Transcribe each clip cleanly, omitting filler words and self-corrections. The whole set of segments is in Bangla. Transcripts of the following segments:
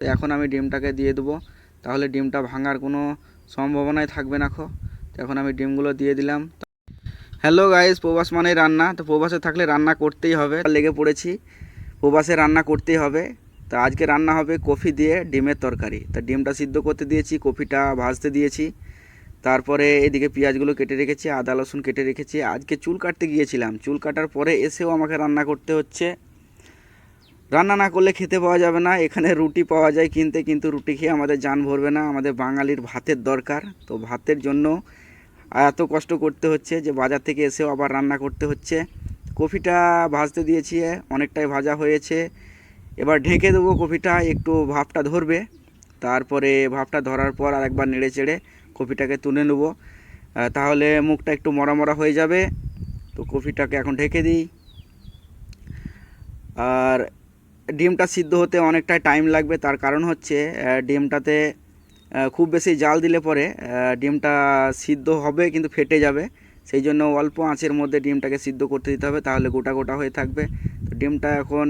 তো এখন আমি ডিমটাকে দিয়ে দেবো, তাহলে ডিমটা ভাঙার কোনো সম্ভাবনাই থাকবে না। তো এখন আমি ডিমগুলো দিয়ে দিলাম। হ্যালো গাইস, প্রবাস মানে রান্না। তো প্রবাসে থাকলে রান্না করতেই হবে, লেগে পড়েছি। প্রবাসে রান্না করতেই হবে। তো আজকে রান্না হবে কফি দিয়ে ডিমের তরকারি। তা ডিমটা সিদ্ধ করতে দিয়েছি, কফিটা ভাজতে দিয়েছি, তারপরে এদিকে পেঁয়াজগুলো কেটে রেখেছি, আদা রসুন কেটে রেখেছি। আজকে চুল কাটতে গিয়েছিলাম, চুল কাটার পরে এসেও আমাকে রান্না করতে হচ্ছে। রান্না না করলে খেতে পাওয়া যাবে না। এখানে রুটি পাওয়া যায় কিনতে, কিন্তু রুটি খেয়ে আমাদের জান ভরবে না। আমাদের বাঙালির ভাতের দরকার। তো ভাতের জন্য এত কষ্ট করতে হচ্ছে যে বাজার থেকে এসেও আবার রান্না করতে হচ্ছে। কফিটা ভাজতে দিয়েছি, অনেকটাই ভাজা হয়েছে। এবার ঢেকে দেবো, কফিটা একটু ভাপটা ধরবে। তারপরে ভাপটা ধরার পর আরেকবার নেড়ে চেড়ে কফিটাকে তুলে নেবো, তাহলে মুখটা একটু মরা মরা হয়ে যাবে। তো কফিটাকে এখন ঢেকে দিই। আর ডিমটা সিদ্ধ হতে অনেকটাই টাইম লাগবে, তার কারণ হচ্ছে ডিমটাতে খুব বেশি জাল দিলে পরে ডিমটা সিদ্ধ হবে কিন্তু ফেটে যাবে। সেই জন্য অল্প আঁচের মধ্যে ডিমটাকে সিদ্ধ করতে দিতে হবে, তাহলে গোটা গোটা হয়ে থাকবে। তো ডিমটা এখন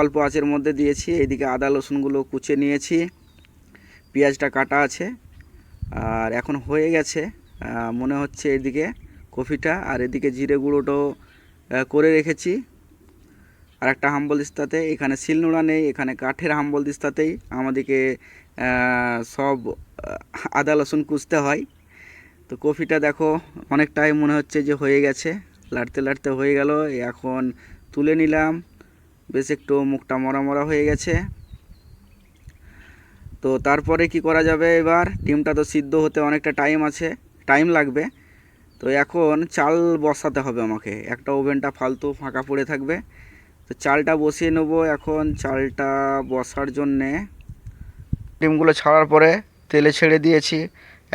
অল্প আঁচের মধ্যে দিয়েছি। এইদিকে আদা রসুনগুলো কুচে নিয়েছি, পেঁয়াজটা কাটা আছে, আর এখন হয়ে গেছে মনে হচ্ছে এদিকে কফিটা। আর এদিকে জিরে গুঁড়োটাও করে রেখেছি আর একটা হাম্বল দিস্তাতে। এখানে শিলনোড়া নেই, এখানে কাঠের হাম্বল দিস্তাতেই আমাদেরকে সব আদা রসুন কুচতে হয়। তো কফিটা দেখো অনেকটাই মনে হচ্ছে যে হয়ে গেছে, লাড়তে লাড়তে হয়ে গেল। এখন তুলে নিলাম, বেশ একটু মুখটা মরা মরা হয়ে গেছে। তো তারপরে কি করা যাবে, এবার ডিমটা তো সিদ্ধ হতে অনেকটা টাইম লাগবে। তো এখন চাল বসাতে হবে আমাকে, একটা ওভেনটা ফালতু ফাঁকা পড়ে থাকবে। তো চালটা বসিয়ে নেবো। এখন চালটা বসার জন্যে ডিমগুলো ছাড়ার পরে তেলে ছেড়ে দিয়েছি,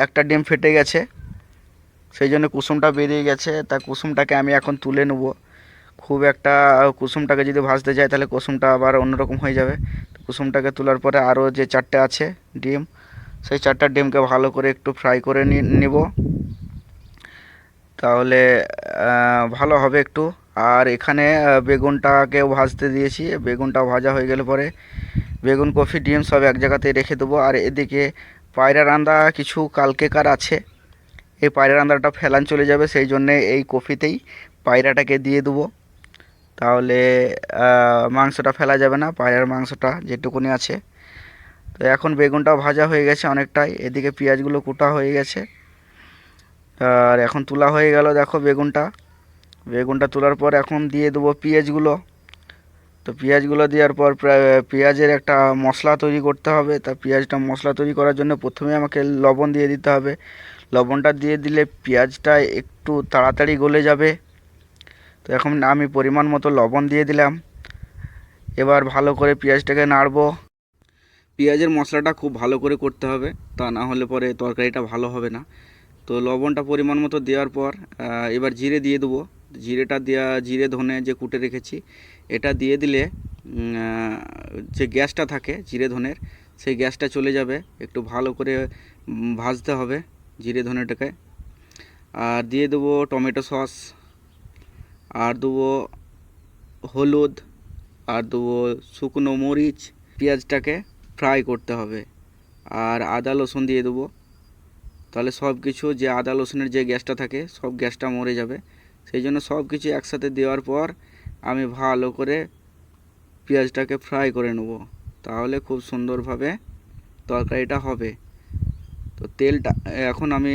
একটা ডিম ফেটে গেছে, সেই জন্য কুসুমটা বেরিয়ে গেছে। তা কুসুমটাকে আমি এখন তুলে নেব। খুব একটা কুসুমটাকে যদি ভাজতে যাই তাহলে কুসুমটা আবার অন্যরকম হয়ে যাবে। তো কুসুমটাকে তোলার পরে আরও যে চারটে আছে ডিম, সেই চারটা ডিমকে ভালো করে একটু ফ্রাই করে নেব, তাহলে ভালো হবে একটু। আর এখানে বেগুনটাকেও ভাজতে দিয়েছি, বেগুনটাও ভাজা হয়ে গেলে পরে বেগুন কফি ডিম সব এক জায়গাতে রেখে দেবো। আর এদিকে পায়রা রান্দা কিছু কালকেকার আছে, এই পায়রা রান্দাটা ফেলান চলে যাবে, সেই জন্যে এই কফিতেই পায়রাটাকে দিয়ে দেবো, তাহলে মাংসটা ফেলা যাবে না, পায়রার মাংসটা যেটুকুনি আছে। তো এখন বেগুনটাও ভাজা হয়ে গেছে অনেকটাই, এদিকে পেঁয়াজগুলো কুটা হয়ে গেছে। আর এখন তোলা হয়ে গেল, দেখো বেগুনটা তোলার পর এখন দিয়ে দেবো পেঁয়াজগুলো। তো পেঁয়াজগুলো দেওয়ার পর পেঁয়াজের একটা মশলা তৈরি করতে হবে। তা পেঁয়াজটা মশলা তৈরি করার জন্য প্রথমে আমাকে লবণ দিয়ে দিতে হবে। লবণটা দিয়ে দিলে পেঁয়াজটা একটু তাড়াতাড়ি গলে যাবে। তো এখন আমি পরিমাণ মতো লবণ দিয়ে দিলাম। এবার ভালো করে পেঁয়াজটাকে নাড়বো। পেঁয়াজের মশলাটা খুব ভালো করে করতে হবে, তা না হলে পরে তরকারিটা ভালো হবে না। তো লবণটা পরিমাণ মতো দেওয়ার পর এবার জিরে দিয়ে দেবো। জিরে ধনে যে কুটে রেখেছি এটা দিয়ে দিলে যে গ্যাসটা থাকে জিরে ধনের, সেই গ্যাসটা চলে যাবে। একটু ভালো করে ভাজতে হবে জিরে ধনেটাকে। আর দিয়ে দেবো টমেটো সস, আর দেবো হলুদ, আর দেবো শুকনো মরিচ। পেঁয়াজটাকে ফ্রাই করতে হবে, আর আদা রসুন দিয়ে দেবো। তাহলে সব কিছু যে আদা রসুনের যে গ্যাসটা থাকে সব গ্যাসটা মরে যাবে। সেই জন্য সব কিছু একসাথে দেওয়ার পর আমি ভালো করে পেঁয়াজটাকে ফ্রাই করে নেব, তাহলে খুব সুন্দরভাবে তরকারিটা হবে। তো তেলটা এখন আমি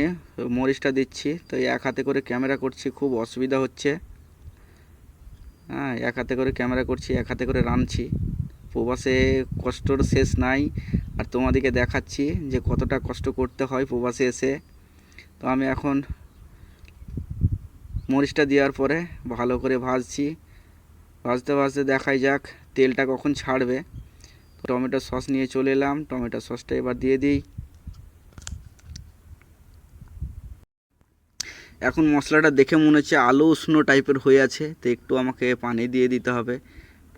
মরিচটা দিচ্ছি, তো এক হাতে করে ক্যামেরা করছি, খুব অসুবিধা হচ্ছে। হ্যাঁ, এক হাতে করে ক্যামেরা করছি, এক হাতে করে রাঁধছি। প্রবাসে কষ্টর শেষ নাই, আর তোমাদেরকে দেখাচ্ছি যে কতটা কষ্ট করতে হয় প্রবাসে এসে। তো আমি এখন মরিচটা দেওয়ার পরে ভালো করে ভাজছি, ভাজতে ভাজতে দেখাই যাক তেলটা কখন ছাড়বে। টমেটো সস নিয়ে চলে এলাম, টমেটো সসটা এবার দিয়ে দিই। এখন মশলাটা দেখে মনে হচ্ছে আলু উষ্ণ টাইপের হয়ে আছে, তো একটু আমাকে পানি দিয়ে দিতে হবে।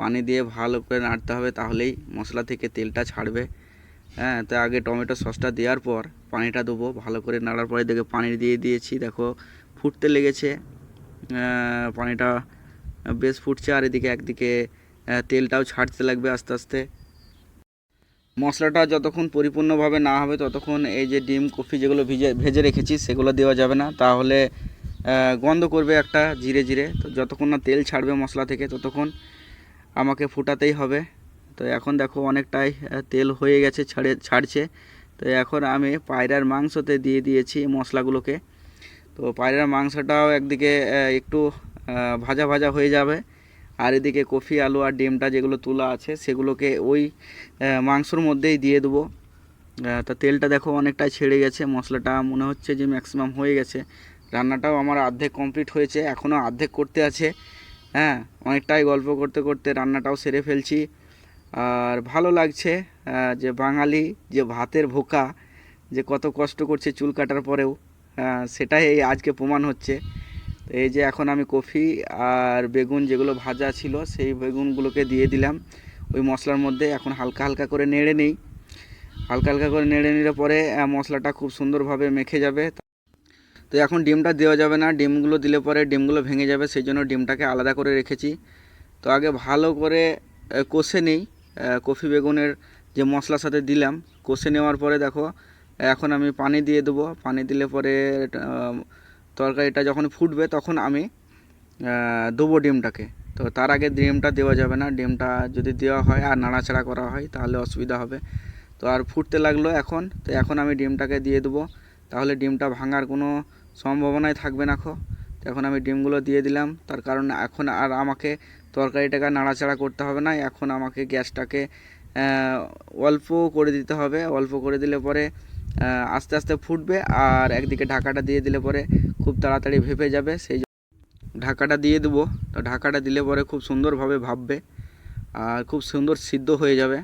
পানি দিয়ে ভালো করে নাড়তে হবে, তাহলেই মশলা থেকে তেলটা ছাড়বে। হ্যাঁ, তো আগে টমেটো সসটা দেওয়ার পর পানিটা দেবো, ভালো করে নাড়ার পরে দেখে পানি দিয়ে দিয়েছি, দেখো ফুটতে লেগেছে। পানিটা বেশ ফুটছে, আর এদিকে একদিকে তেলটাও ছাড়তে লাগবে আস্তে আস্তে। মশলাটা যতক্ষণ পরিপূর্ণভাবে না হবে ততক্ষণ এই যে ডিম কফি যেগুলো ভেজে রেখেছি সেগুলো দেওয়া যাবে না, তাহলে গন্ধ করবে একটা জিরে জিরে। তো যতক্ষণ না তেল ছাড়বে মশলা থেকে ততক্ষণ আমাকে ফুটাতেই হবে। তো এখন দেখো অনেকটাই তেল হয়ে গেছে, ছাড়ছে। তো এখন আমি পায়রার মাংসতে দিয়ে দিয়েছি মশলাগুলোকে। তো পায়রার মাংসটাও একদিকে একটু ভাজা ভাজা হয়ে যাবে, আর এদিকে কফি আলু আর ডিমটা যেগুলো তোলা আছে সেগুলোকে ওই মাংসর মধ্যেই দিয়ে দেবো। তা তেলটা দেখো অনেকটাই ছেড়ে গেছে, মশলাটা মনে হচ্ছে যে ম্যাক্সিমাম হয়ে গেছে। রান্নাটাও আমার অর্ধেক কমপ্লিট হয়েছে, এখনও অর্ধেক করতে আছে। হ্যাঁ, অনেকটাই গল্প করতে করতে রান্নাটাও সেরে ফেলছি। আর ভালো লাগছে যে বাঙালি যে ভাতের ভোকা যে কত কষ্ট করছে চুল কাটার পরেও, সেটাই এই আজকে প্রমাণ হচ্ছে। তো এই যে এখন আমি কফি আর বেগুন যেগুলো ভাজা ছিল সেই বেগুনগুলোকে দিয়ে দিলাম ওই মশলার মধ্যে। এখন হালকা হালকা করে নেড়ে নিই। হালকা হালকা করে নেড়ে নিলে পরে মশলাটা খুব সুন্দরভাবে মেখে যাবে। তো এখন ডিমটা দেওয়া যাবে না, ডিমগুলো দিলে পরে ডিমগুলো ভেঙে যাবে, সেই জন্য ডিমটাকে আলাদা করে রেখেছি। তো আগে ভালো করে কষে নিই কফি বেগুনের যে মশলার সাথে দিলাম। কষে নেওয়ার পরে দেখো এখন আমি পানি দিয়ে দেবো। পানি দিলে পরে তরকারিটা যখন ফুটবে তখন আমি দেবো ডিমটাকে। তো তার আগে ডিমটা দেওয়া যাবে না, ডিমটা যদি দেওয়া হয় আর নাড়াচাড়া করা হয় তাহলে অসুবিধা হবে। তো আর ফুটতে লাগলো এখন। তো এখন আমি ডিমটাকে দিয়ে দেবো, তাহলে ডিমটা ভাঙার কোনো সম্ভাবনাই থাকবে না। তো এখন আমি ডিমগুলো দিয়ে দিলাম, তার কারণ এখন আর আমাকে তরকারিটাকে নাড়াচাড়া করতে হবে না। এখন আমাকে গ্যাসটাকে অল্প করে দিতে হবে। অল্প করে দিলে পরে আস্তে আস্তে ফুটবে, আর একদিকে ঢাকাটা দিয়ে দিলে পরে খুব তাড়াতাড়ি ভেপে যাবে। সেই ঢাকাটা দিয়ে দেবো। তো ঢাকাটা দিলে পরে খুব সুন্দরভাবে ভাববে আর খুব সুন্দর সিদ্ধ হয়ে যাবে।